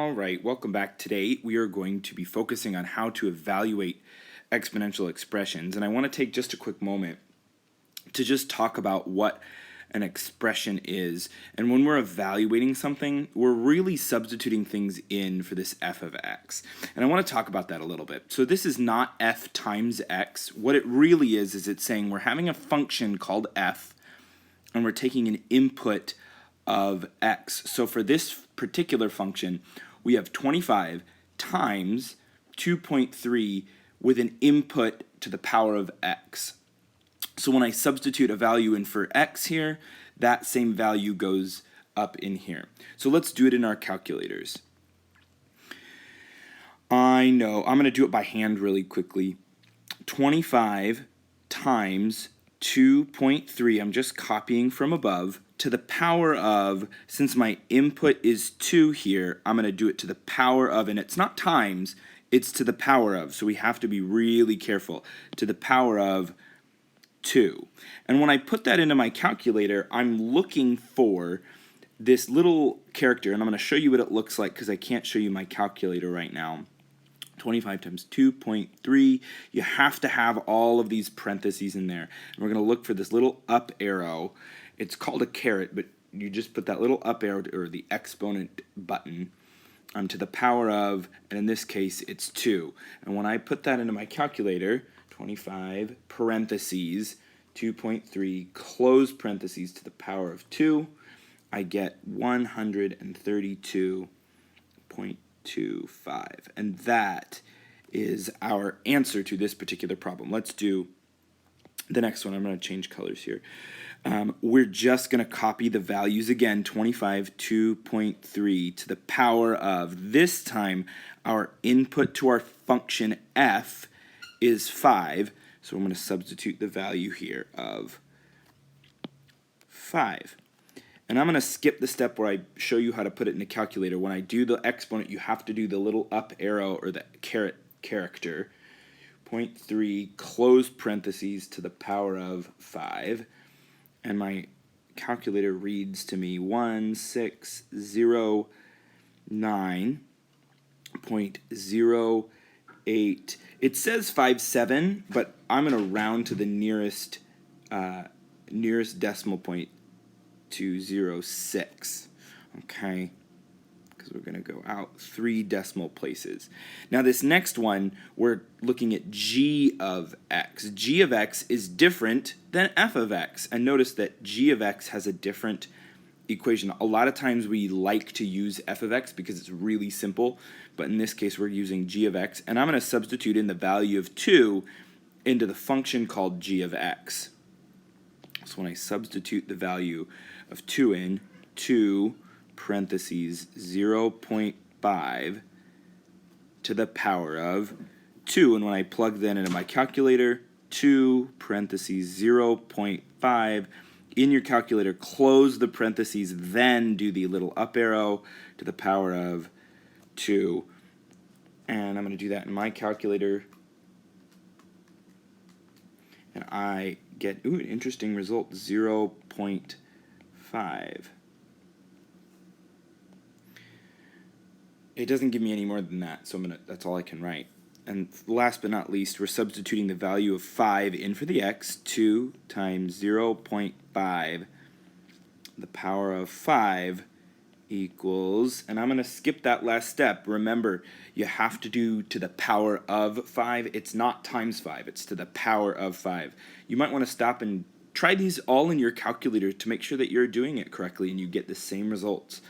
All right, welcome back. Today we are going to be focusing on how to evaluate exponential expressions. And I want to take just a quick moment to just talk about what an expression is. And when we're evaluating something, we're really substituting things in for this f of x. And I want to talk about that a little bit. So this is not f times x. What it really is it's saying we're having a function called f, and we're taking an input of x. So for this particular function, we have 25 times 2.3 with an input to the power of x. So when I substitute a value in for x here, that same value goes up in here. So let's do it in our calculators. I know, I'm going to do it by hand really quickly. 25 times 2.3, I'm just copying from above, to the power of, since my input is 2 here, I'm going to do it to the power of, and it's not times, it's to the power of, so we have to be really careful, to the power of 2. And when I put that into my calculator, I'm looking for this little character, and I'm going to show you what it looks like because I can't show you my calculator right now. 25 times 2.3, you have to have all of these parentheses in there. And we're going to look for this little up arrow. It's called a caret, but you just put that little up arrow, or the exponent button, to the power of, and in this case, it's 2. And when I put that into my calculator, 25 parentheses, 2.3, close parentheses to the power of 2, I get 132.25. And that is our answer to this particular problem. Let's do the next one. I'm going to change colors here. We're just going to copy the values again, 25, 2.3 to the power of, this time our input to our function f is 5, so I'm going to substitute the value here of 5. And I'm going to skip the step where I show you how to put it in a calculator. When I do the exponent, you have to do the little up arrow, or the caret character, 0.3, close parentheses to the power of 5. And my calculator reads to me 1609.08. It says 57, but I'm going to round to the nearest decimal point to 0.6. Okay, because we're going to go out 3 decimal places. Now this next one, we're looking at g of x. G of x is different than f of x. And notice that g of x has a different equation. A lot of times we like to use f of x because it's really simple, but in this case we're using g of x. And I'm going to substitute in the value of 2 into the function called g of x. So when I substitute the value of 2 in, 2 parentheses 0.5 to the power of 2, and when I plug that into my calculator, 2 parentheses 0.5, in your calculator, close the parentheses, then do the little up arrow to the power of 2, and I'm going to do that in my calculator, and I get, an interesting result, 0.5. It doesn't give me any more than that, so that's all I can write. And last but not least, we're substituting the value of 5 in for the x. 2 times 0.5, the power of 5 equals, and I'm going to skip that last step. Remember, you have to do to the power of 5. It's not times 5, it's to the power of 5. You might want to stop and try these all in your calculator to make sure that you're doing it correctly and you get the same results.